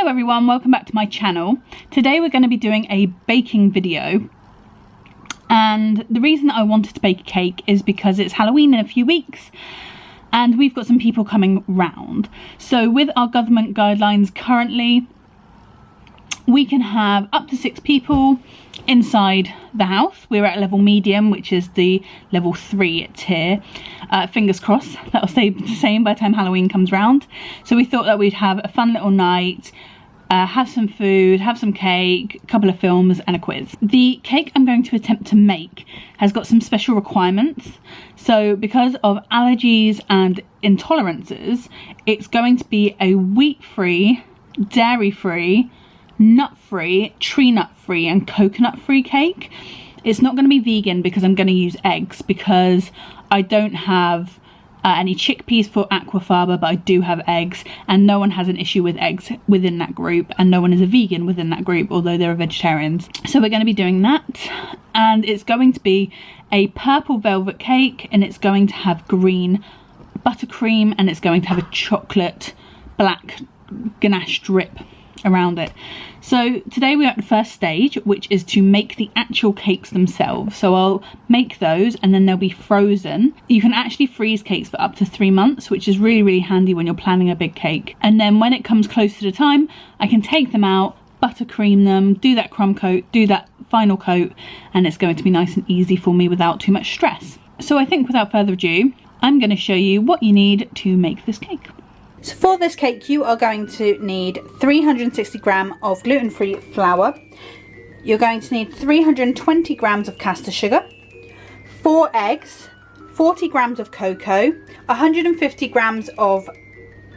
Hello everyone, welcome back to my channel. Today we're going to be doing a baking video, and the reason that I wanted to bake a cake is because it's Halloween in a few weeks and we've got some people coming round. So with our government guidelines currently, we can have up to 6 people inside the house. We're at level medium, which is the level 3 tier. Fingers crossed that'll stay the same by the time Halloween comes round. So we thought that we'd have a fun little night, have some food, have some cake, a couple of films and a quiz. The cake I'm going to attempt to make has got some special requirements. So because of allergies and intolerances, it's going to be a wheat-free, dairy-free, nut-free, tree nut-free and coconut-free cake. It's not going to be vegan because I'm going to use eggs, because I don't have any chickpeas for aqua faber, but I do have eggs, and no one has an issue with eggs within that group, and no one is a vegan within that group, although they're vegetarians. So we're going to be doing that, and it's going to be a purple velvet cake, and it's going to have green buttercream, and it's going to have a chocolate black ganache drip around it. So today we're at the first stage, which is to make the actual cakes themselves. So I'll make those and then they'll be frozen. You can actually freeze cakes for up to 3 months, which is really handy when you're planning a big cake. And then when it comes close to the time, I can take them out, buttercream them, do that crumb coat, do that final coat, and it's going to be nice and easy for me without too much stress. So I think without further ado, I'm going to show you what you need to make this cake. So for this cake, you are going to need 360 grams of gluten-free flour. You're going to need 320 grams of caster sugar, 4 eggs, 40 grams of cocoa, 150 grams of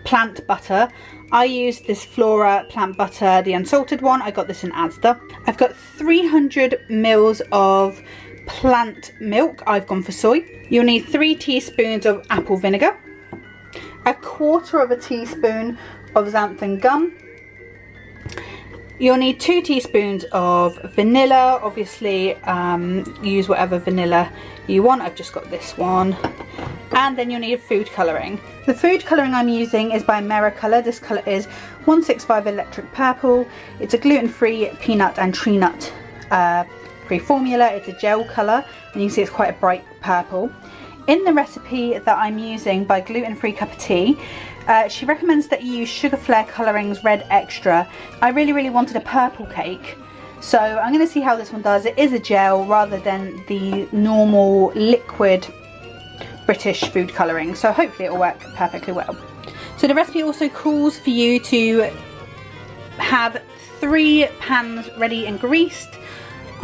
plant butter. I use this Flora plant butter, the unsalted one. I got this in Asda. I've got 300 mils of plant milk. I've gone for soy. You'll need 3 teaspoons of apple vinegar, 1/4 teaspoon of xanthan gum. You'll need 2 teaspoons of vanilla. Obviously use whatever vanilla you want. I've just got this one. And then you'll need food colouring. The food colouring I'm using is by Americolor. This colour is 165 Electric Purple. It's a gluten-free peanut and tree nut free formula. It's a gel colour, and you can see it's quite a bright purple. In the recipe that I'm using by Gluten Free Cup of Tea, she recommends that you use Sugar Flare Colourings Red Extra. I really wanted a purple cake, so I'm going to see how this one does. It is a gel rather than the normal liquid British food colouring, so hopefully it will work perfectly well. So the recipe also calls for you to have 3 pans ready and greased.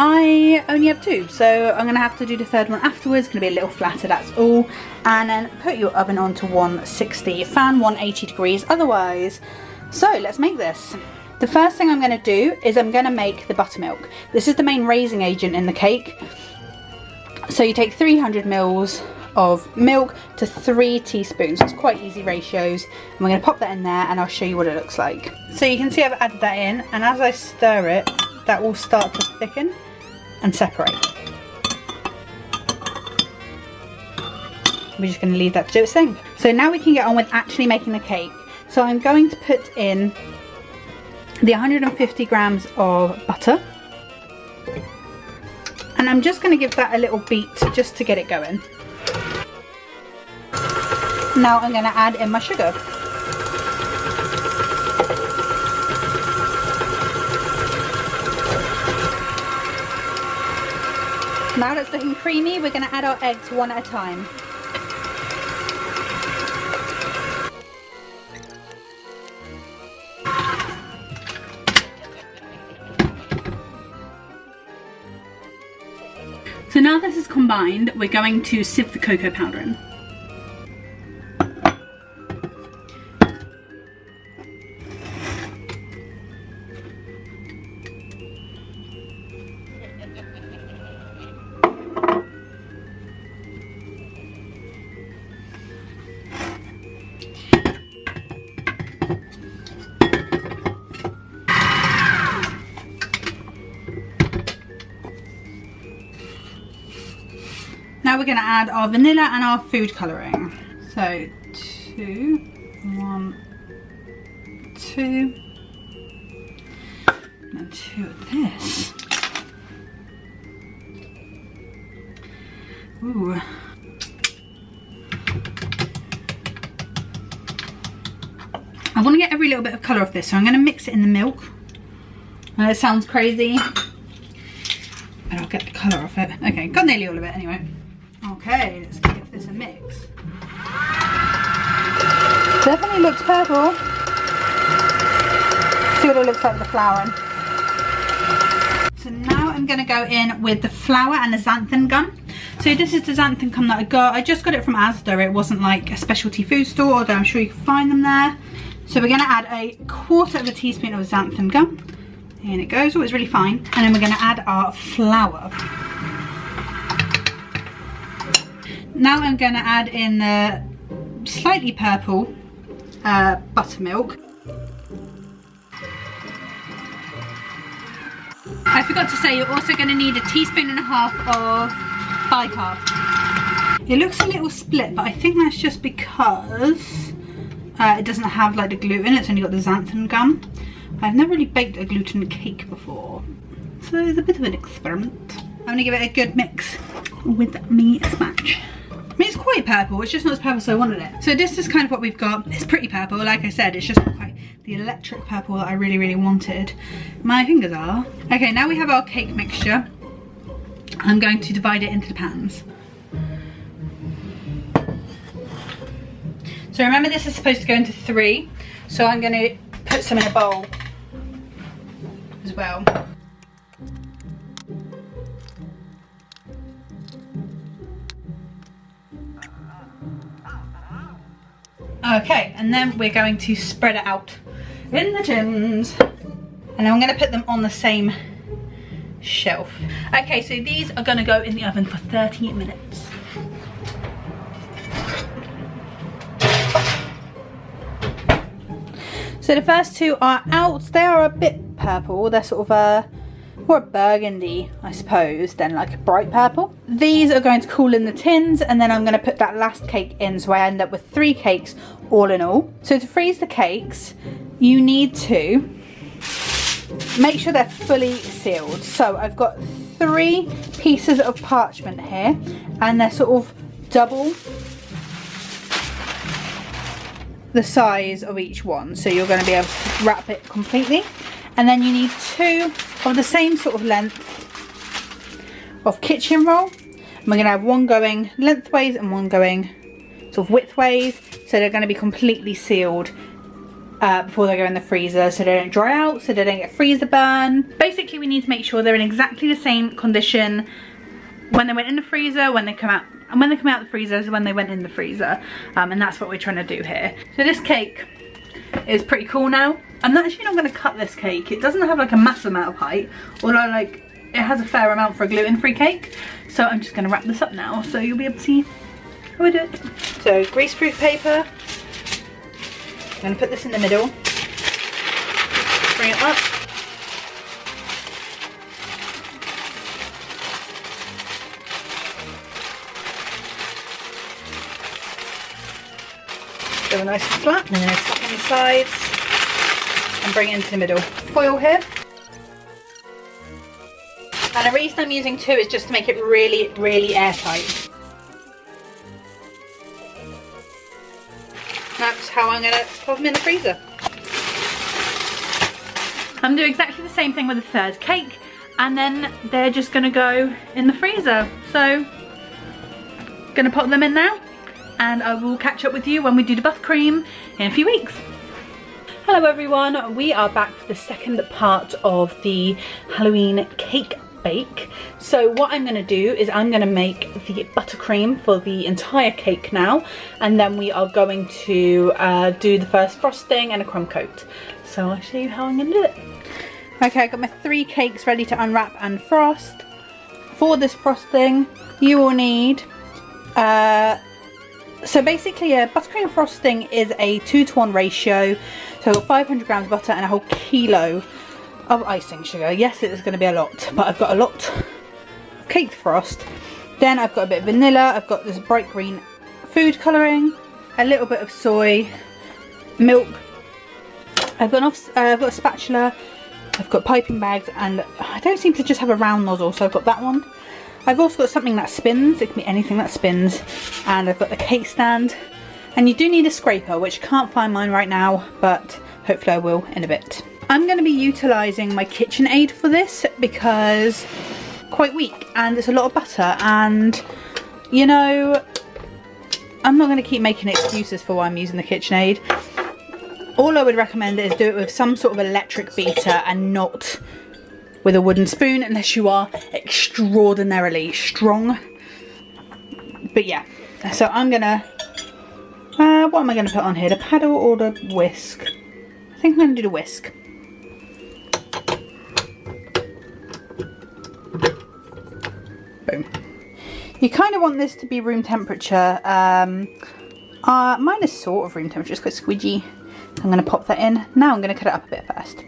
I only have 2, so I'm going to have to do the 3rd one afterwards. It's going to be a little flatter, that's all. And then put your oven on to 160, fan 180 degrees otherwise. So let's make this. The first thing I'm going to do is I'm going to make the buttermilk. This is the main raising agent in the cake. So you take 300 mils of milk to 3 teaspoons. It's quite easy ratios. And we're going to pop that in there, and I'll show you what it looks like. So you can see I've added that in, and as I stir it, that will start to thicken and separate. We're just going to leave that to do its thing. So now we can get on with actually making the cake. So I'm going to put in the 150 grams of butter, and I'm just going to give that a little beat just to get it going. Now I'm going to add in my sugar. Now that's looking creamy, we're going to add our eggs one at a time. So now this is combined, we're going to sieve the cocoa powder in. Now we're going to add our vanilla and our food colouring. So 2, 1, 2, to this. Ooh. I want to get every little bit of colour off this, so I'm going to mix it in the milk. I know it sounds crazy, but I'll get the colour off it. Okay, got nearly all of it anyway. Okay, let's give this a mix. Definitely looks purple. See what it looks like with the flour in. So now I'm going to go in with the flour and the xanthan gum. So this is the xanthan gum that I got. I just got it from Asda. It wasn't like a specialty food store, although I'm sure you can find them there. So we're going to add a 1/4 teaspoon of xanthan gum. In it goes. Oh, it's really fine. And then we're going to add our flour. Now I'm going to add in the slightly purple buttermilk. I forgot to say, you're also going to need 1.5 teaspoons of bicarb. It looks a little split, but I think that's just because it doesn't have like the gluten. It's only got the xanthan gum. I've never really baked a gluten cake before, so it's a bit of an experiment. I'm going to give it a good mix with me spatch. I mean, it's quite purple, it's just not as purple as I wanted it. So this is kind of what we've got. It's pretty purple, like I said, it's just not quite the electric purple that I really, really wanted. My fingers are. Okay, now we have our cake mixture. I'm going to divide it into the pans. So remember, this is supposed to go into 3, so I'm going to put some in a bowl as well. Okay, and then we're going to spread it out in the tins. And then I'm going to put them on the same shelf. Okay, so these are going to go in the oven for 30 minutes. So the first 2 are out. They are a bit purple. They're sort of more a burgundy, I suppose, than like a bright purple. These are going to cool in the tins, and then I'm going to put that last cake in, so I end up with 3 cakes all in all. So to freeze the cakes, you need to make sure they're fully sealed. So I've got 3 pieces of parchment here, and they're sort of double the size of each one, so you're going to be able to wrap it completely. And then you need 2 of the same sort of length of kitchen roll. And we're going to have one going lengthways and one going sort of widthways, so they're going to be completely sealed before they go in the freezer, so they don't dry out, so they don't get freezer burn. Basically, we need to make sure they're in exactly the same condition when they went in the freezer, when they come out, and when they come out of the freezer is when they went in the freezer. And that's what we're trying to do here. So this cake is pretty cool now. I'm actually not going to cut this cake. It doesn't have like a massive amount of height, although like it has a fair amount for a gluten-free cake. So I'm just going to wrap this up now, so you'll be able to see how I do it. So greaseproof paper. I'm going to put this in the middle. Bring it up. Go nice and flat, and then tap on the sides and bring it into the middle. Foil here. And the reason I'm using 2 is just to make it really, really airtight. That's how I'm going to pop them in the freezer. I'm doing exactly the same thing with the 3rd cake, and then they're just going to go in the freezer. So, going to pop them in now, and I will catch up with you when we do the buttercream in a few weeks. Hello everyone, we are back for the 2nd part of the Halloween cake bake. So what I'm going to do is I'm going to make the buttercream for the entire cake now, and then we are going to do the first frosting and a crumb coat. So I'll show you how I'm going to do it. Okay, I've got my 3 cakes ready to unwrap and frost. For this frosting you will need so basically a buttercream frosting is a 2-to-1 ratio. So I've got 500 grams of butter and a whole kilo of icing sugar. Yes, it is going to be a lot, but I've got a lot of cake to frost. Then I've got a bit of vanilla, I've got this bright green food colouring, a little bit of soy, milk. I've got a spatula, I've got piping bags, and I don't seem to just have a round nozzle, so I've got that one. I've also got something that spins. It can be anything that spins. And I've got the cake stand. And you do need a scraper, which I can't find mine right now, but hopefully I will in a bit. I'm going to be utilising my KitchenAid for this because quite weak and it's a lot of butter, and you know, I'm not going to keep making excuses for why I'm using the KitchenAid. All I would recommend is do it with some sort of electric beater and not with a wooden spoon unless you are extraordinarily strong. But yeah, so I'm gonna what am I gonna put on here, the paddle or the whisk? I think I'm gonna do the whisk. Boom. You kind of want this to be room temperature. Mine is sort of room temperature, it's quite squidgy. I'm going to pop that in. Now I'm going to cut it up a bit first.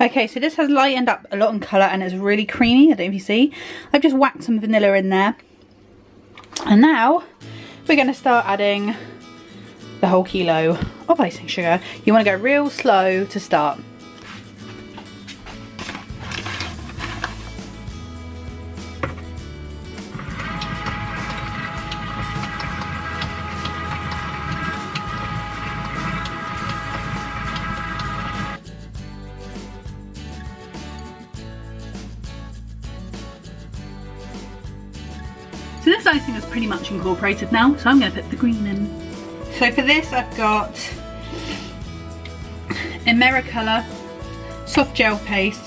Okay, so this has lightened up a lot in colour and it's really creamy. I don't know if you see. I've just whacked some vanilla in there. And now we're going to start adding the whole kilo of icing sugar. You want to go real slow to start. So this icing is pretty much incorporated now, so I'm going to put the green in. So for this I've got Americolour soft gel paste,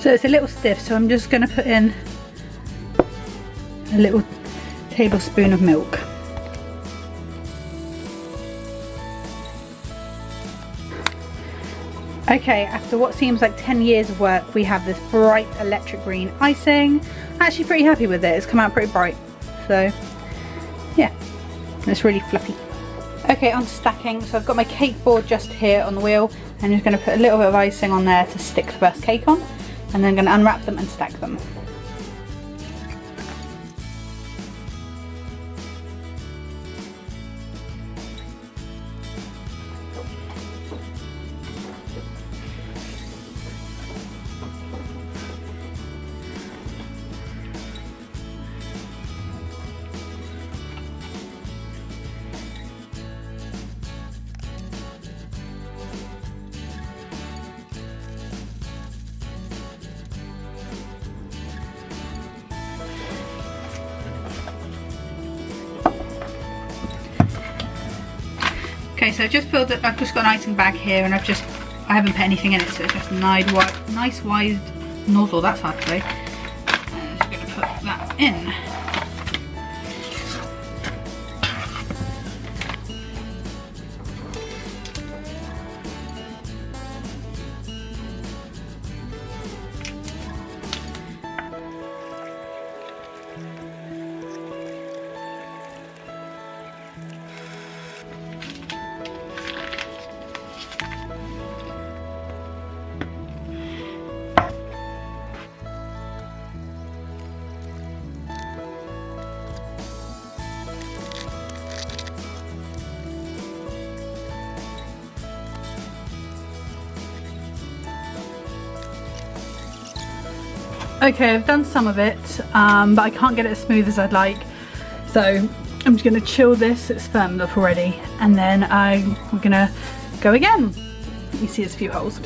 so it's a little stiff, so I'm just going to put in a little tablespoon of milk. Okay, after what seems like 10 years of work, we have this bright electric green icing. Actually pretty happy with it, it's come out pretty bright. So yeah, it's really fluffy. Okay, on to stacking. So I've got my cake board just here on the wheel. I'm just going to put a little bit of icing on there to stick the first cake on, and then I'm going to unwrap them and stack them. Okay, so I've just filled it. I've just got an icing bag here, and I haven't put anything in it, so it's just a nice wide nozzle. That's hard to say. I'm just going to put that in. Okay, I've done some of it, but I can't get it as smooth as I'd like. So I'm just going to chill this, it's firmed up already, and then we're going to go again. You see there's a few holes.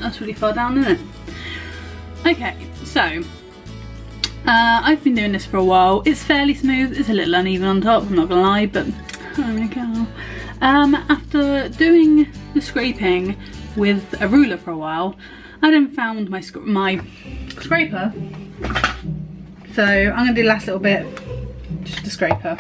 That's really far down, isn't it? Okay, so I've been doing this for a while. It's fairly smooth. It's a little uneven on top, I'm not gonna lie, but I don't really care. After doing the scraping with a ruler for a while, I then found my scraper. So I'm gonna do the last little bit, just the scraper.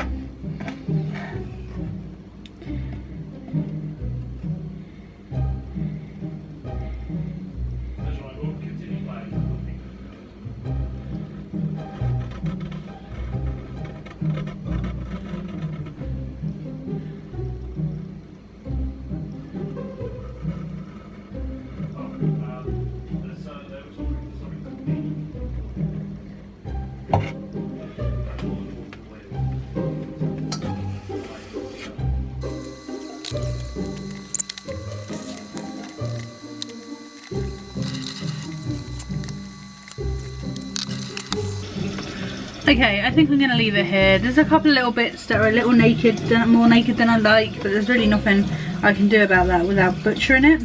Okay, I think I'm going to leave it here. There's a couple of little bits that are a little naked, more naked than I like, but there's really nothing I can do about that without butchering it.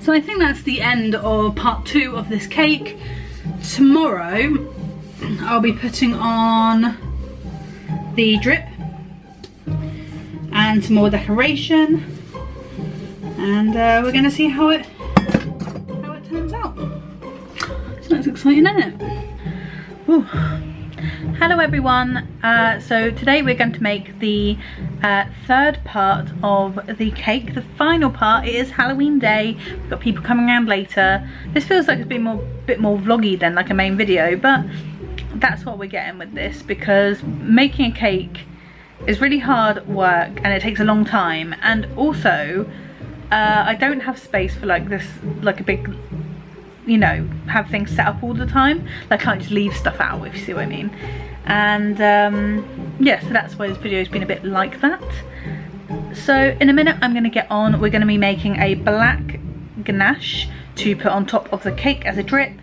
So I think that's the end of part 2 of this cake. Tomorrow I'll be putting on the drip and some more decoration, and we're going to see how it turns out. So that's exciting, isn't it? Ooh. Hello everyone, so today we're going to make the third part of the cake, the final part. It is Halloween day, we've got people coming around later. This feels like it's been a bit more vloggy than like a main video, but that's what we're getting with this, because making a cake is really hard work and it takes a long time, and also I don't have space for like this, like a big, you know, have things set up all the time. Like, I can't just leave stuff out, if you see what I mean. And yeah, so that's why this video has been a bit like that. So in a minute I'm going to get on. We're going to be making a black ganache to put on top of the cake as a drip,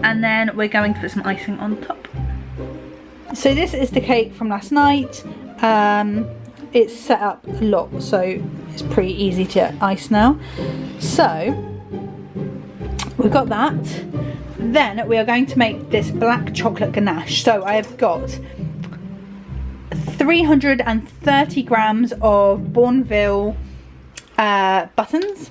and then we're going to put some icing on top. So this is the cake from last night. It's set up a lot, so it's pretty easy to ice now. So we've got that. Then we are going to make this black chocolate ganache. So I have got 330 grams of Bournville buttons,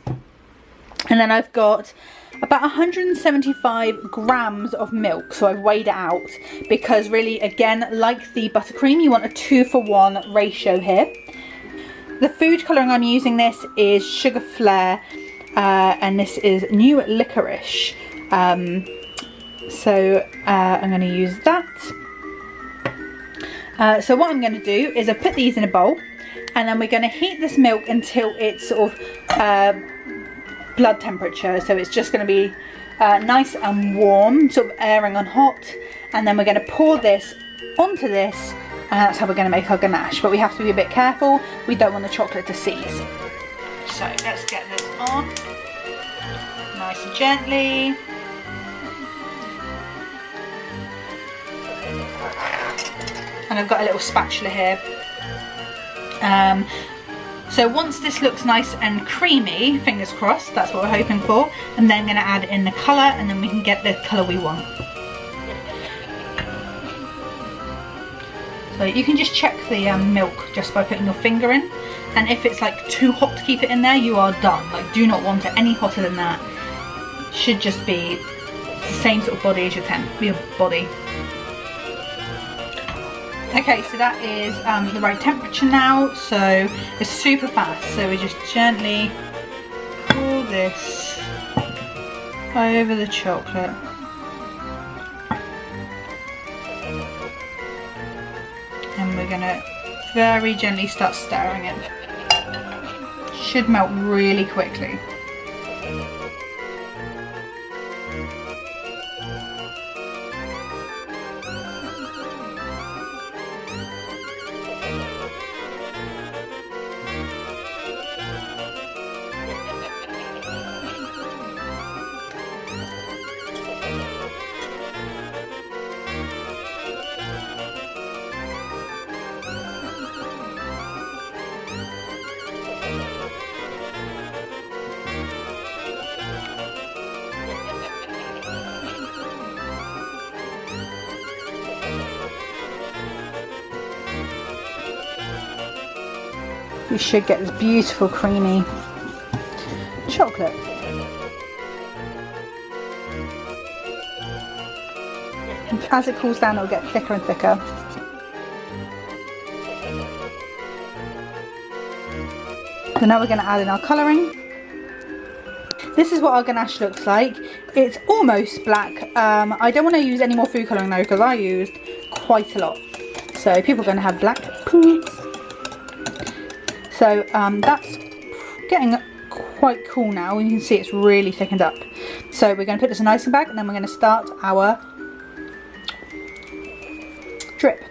and then I've got about 175 grams of milk. So I've weighed it out, because really, again, like the buttercream, you want a 2-for-1 ratio here. The food colouring I'm using this is Sugar Flare, and this is New Licorice. So I'm going to use that. So what I'm going to do is I put these in a bowl, and then we're going to heat this milk until it's sort of blood temperature. So it's just going to be nice and warm, sort of airing on hot, and then we're going to pour this onto this, and that's how we're going to make our ganache. But we have to be a bit careful, we don't want the chocolate to seize. So let's get this on nice and gently. And I've got a little spatula here. So once this looks nice and creamy, fingers crossed, that's what we're hoping for, I'm then going to add in the colour, and then we can get the colour we want. So you can just check the milk just by putting your finger in, and if it's like too hot to keep it in there, you are done. Like, do not want it any hotter than that. Should just be the same sort of body as your body. Okay, so that is the right temperature now, so it's super fast. So we just gently pour this over the chocolate. And we're gonna very gently start stirring it. Should melt really quickly. we should get this beautiful creamy chocolate. As it cools down, it'll get thicker and thicker. So now we're going to add in our colouring. This is what our ganache looks like. It's almost black. I don't want to use any more food colouring though, because I used quite a lot. So people are going to have black poops. So that's getting quite cool now. You can see it's really thickened up. So we're going to put this in an icing bag, and then we're going to start our drip.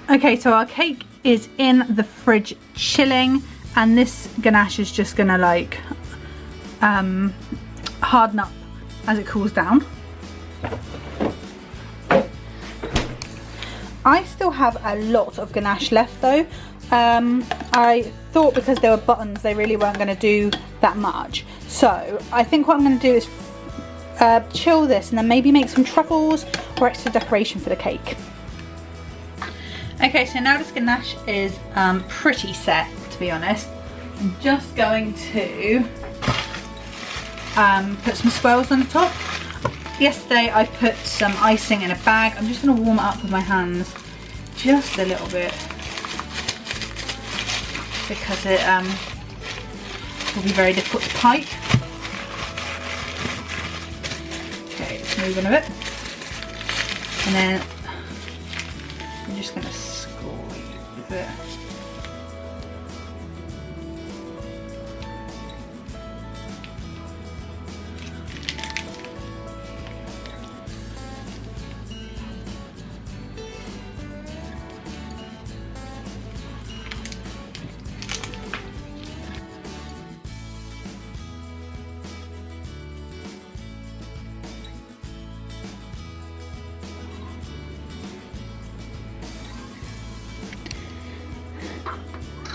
Okay, so our cake is in the fridge chilling, and this ganache is just gonna like harden up as it cools down. I still have a lot of ganache left though. I thought because they were buttons they really weren't going to do that much, so I think what I'm going to do is chill this and then maybe make some truffles or extra decoration for the cake. Okay, so now this ganache is pretty set, to be honest. I'm just going to put some swirls on the top. Yesterday I put some icing in a bag. I'm just going to warm it up with my hands just a little bit because it will be very difficult to pipe. Okay, let's move on a bit. And then I'm just going to squeeze it.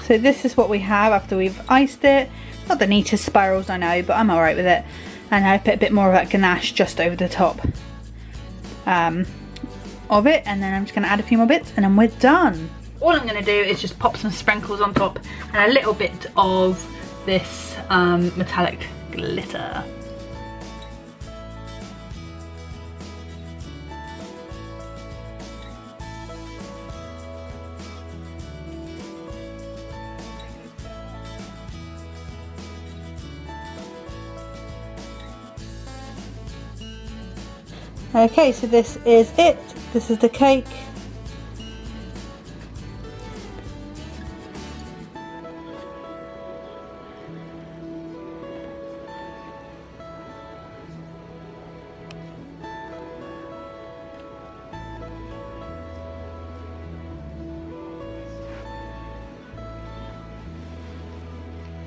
So this is what we have after we've iced it. Not the neatest spirals, I know, but I'm alright with it. And I put a bit more of that ganache just over the top of it, and then I'm just going to add a few more bits and then we're done. All I'm going to do is just pop some sprinkles on top and a little bit of this metallic glitter. Okay, so this is it. This is the cake.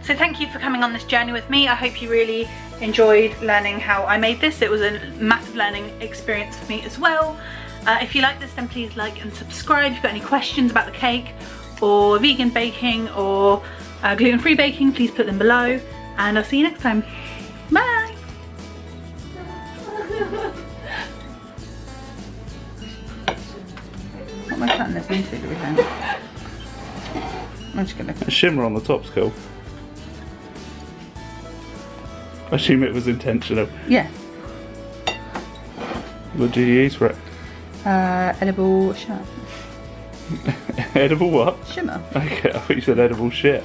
So thank you for coming on this journey with me. I hope you really enjoyed learning how I made this. It was a massive learning experience for me as well. If you like this, then please like and subscribe. If you've got any questions about the cake or vegan baking or gluten-free baking, please put them below, and I'll see you next time. Bye! What am I cutting this into, do we think? I'm just gonna... The shimmer on the top's cool. I assume it was intentional. Yeah. What did you use for it? Edible shimmer. Edible what? Shimmer. Okay, I thought you said edible shit.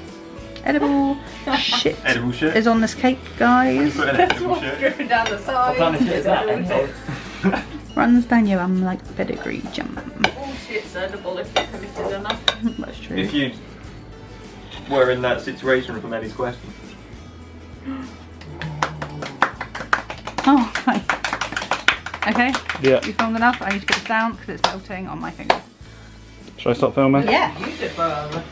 Edible shit. Edible shit is on this cake, guys. Put an edible shit. Dripping down the side. What kind of shit is that? Runs down your bum like pedigree jam. All shit's edible if you're committed enough. That's true. If you were in that situation from Eddie's question. Oh, hi. Okay? Yeah. You filmed enough? I need to put this down because it's melting on my fingers. Should I stop filming? Yeah. You did well.